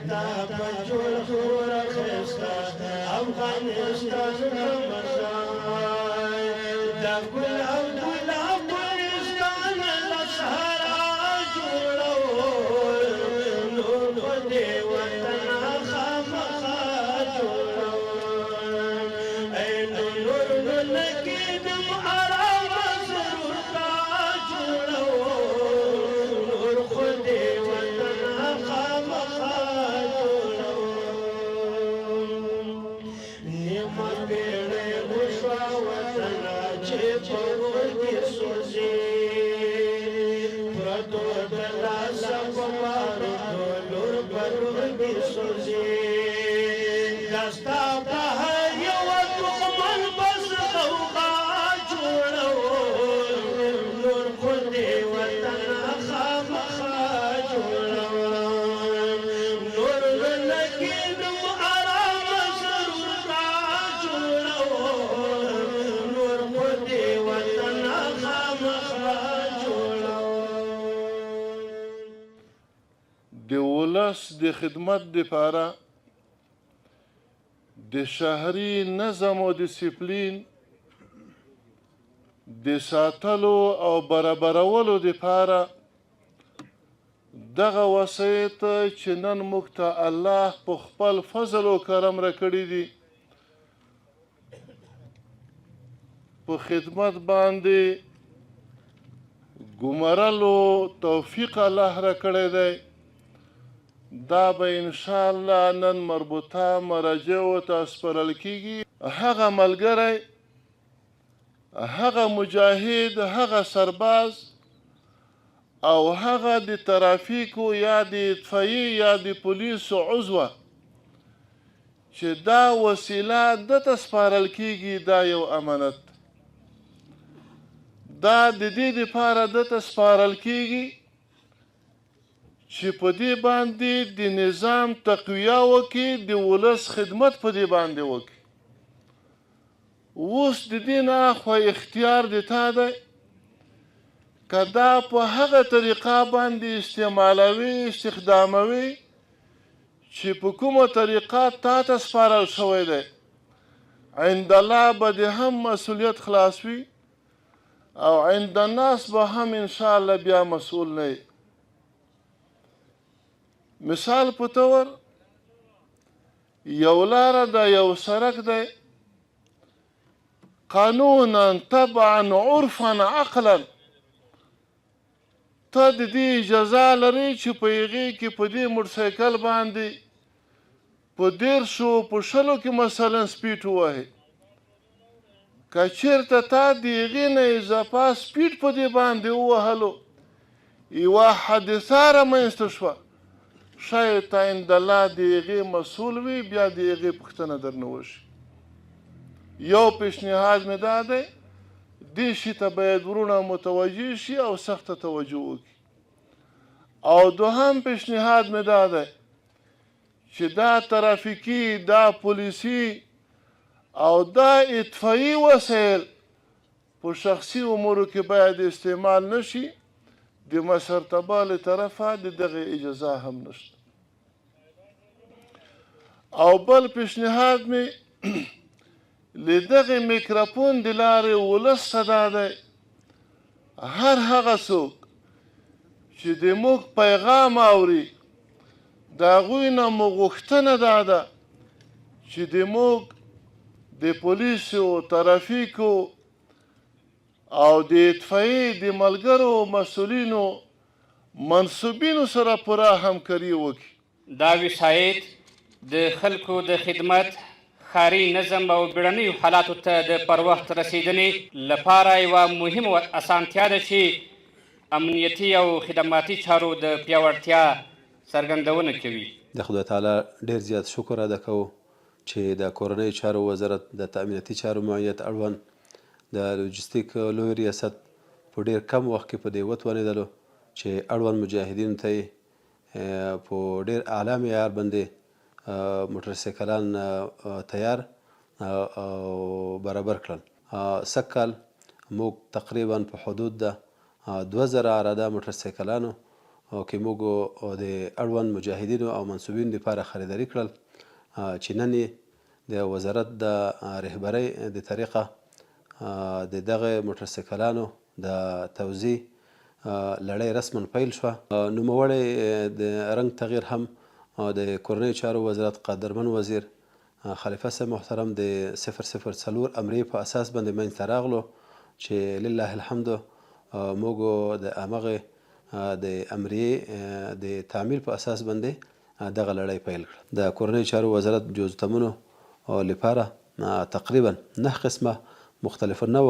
تا په جوړ خور خستا افغانستان رمضان دا ګلاب ګلاب افغانستان لسهرا جوړو نور په دې وطن خامخا جوړو اے نور لکه د آرام سرور کا جوړو نور خو دې وطن خامخا جوړو نیمه بیړۍ وشوه وطن چې په ورکې سوځي پرتو د لاسه په بارودو لور په لور کې سوځي دا ستا په هر یوه دښمن بس غوغا جوړو نور خو دې وطن خامخا جوړو نور لکینو آرام سرور کا جوړو نور خو دې وطن خامخا جوړو د ولس د خدمت دپاره د شهري نظم او ډیسپلین د ساتلو او برابرولو دپاره دغه وسایط چې نن موږ ته الله په خپل فضل و کرم راکړي دي په خدمت باندې ګمارلو توفیق الله راکړی دی دا به انشاءالله نن مربوطه مراجعو ته سپارل کیږي هغه ملګری هغه مجاهد هغه سرباز او هغه د ترافیکو یا د اطفایي یا د پولیسو عضوه چې دا وسیله دته سپارل کیږي دا یو امانت دا د دې دپاره دته سپارل کیږي چې په دې باندې د نظام تقویه وکړي د ولس خدمت په دې باندې وکړي اوس د دې نه خو اختیار د تا دی که دا په هغه طریقه باندې استعمالوي استخداموي چې په کومه طریقه تا ته سپارل شوی دی عند الله به د هم مسؤلیت خلاص وي او عند الناس به هم انشاءالله بیا مسؤول نه وي مثال په طور یو لاره ده یو سړک دی قانونا طبعا عرفا عقلا ته د دې اجازه لرې چې په هغې کې په دې موټرسایکل باندې په 10 په 20 کې مثلا سپیډ ووهې که چېرته تا د هغې نه اضافه سپیډ په دې باندې ووهلو یوه حادثه رامنځته شوه شاید تا عند الله د هغې مسؤول وي بیا د هغې پوښتنه درنه وشي یو پیشنهاد مې دا دی دې شي ته باید ورونه متوجه شي او سخته توجه وکړي او دوهم پیشنهاد مې دا دی چې دا ترافیکي دا پولیسي او دا اطفایي وسایل په شخصي امورو کې باید استعمال نشي د مشرتابه له طرفه د دغه اجازه هم نشته او بل پیشنهاد مې له دغه میکروفون د لارې ولس ته دا دی هر هغه څوک چې د موږ پیغام اوري د هغوی نه مو غوښتنه دا ده چې د موږ د پولیسو ترافیکو او د اطفایي د ملګرو مسؤلینو منصوبینو سره پوره همکاري وکړي دا وسایط د خلکو د خدمت ښاري نظم او بیړنیو حالاتو ته د پر وخت رسیدنې لپاره یوه مهمه اسانتیا ده چې امنیتي او خدماتي چارو د پیاوړتیا څرګندونه کوي د خدای تعالی ډېر زیات شکر ادا کوو چې د کورنیو چارو وزارت د تأمیناتي چارو معیت اړوند د لوجستیک لوی ریاست په ډېر کم وخت کې په دې وتوانېدلو چې اړوند مجاهدینو ته یې په ډېر اعلی معیار باندې موټرسایکلان تیار او برابر کړل سږ کال موږ تقریبا په حدود د 2000 عراده موټرسایکلانو کې موږ د اړوند مجاهدینو او منصوبینو لپاره خریداري کړل چې نن یې د وزارت د رهبرۍ د طریقه د دغه موټرسایکلانو د توزیع لړۍ رسما پیل شوه. نوموړی د رنګ تغییر هم د کورنیو چارو وزارت قدرمن وزیر خلیفه صاحب محترم د 004 امریې په اساس باندې منځته راغلو چې لله الحمد موږ د همغې د امریې د تعمیل په اساس باندې دغه لړۍ پیل کړه. د کورنیو چارو وزارت جزتمنو لپاره تقریبا 9 قسمه مختلف نوع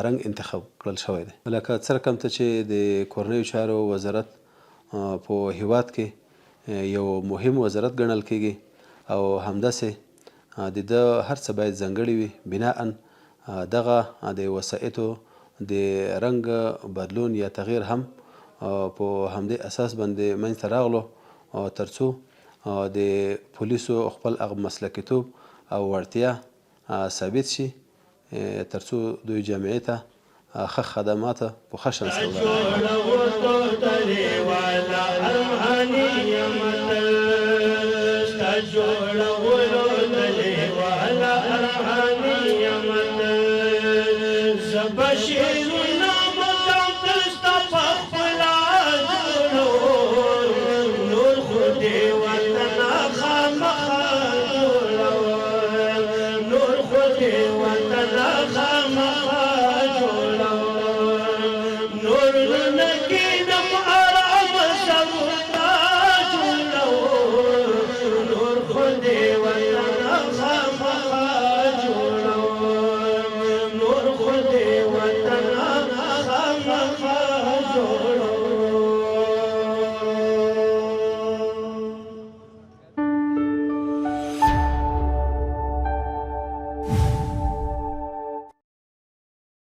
رنګ انتخاب کړل شوی دی. لکه څه رقم ته چې د کورنیو چارو وزارت په هیواد کې یو مهم وزارت ګڼل کیږي او همداسې د ده هر څه باید ځانګړي وي. بناء دغه د وسایطو د رنګ بدلون یا تغییر هم په همدې اساس باندې منځته راغلو ترڅو د پولیسو خپل هغه مسلکیتوب او وړتیا ثابت شي ترڅو دوی جامعې ته ښه خدمات په ښه شان سره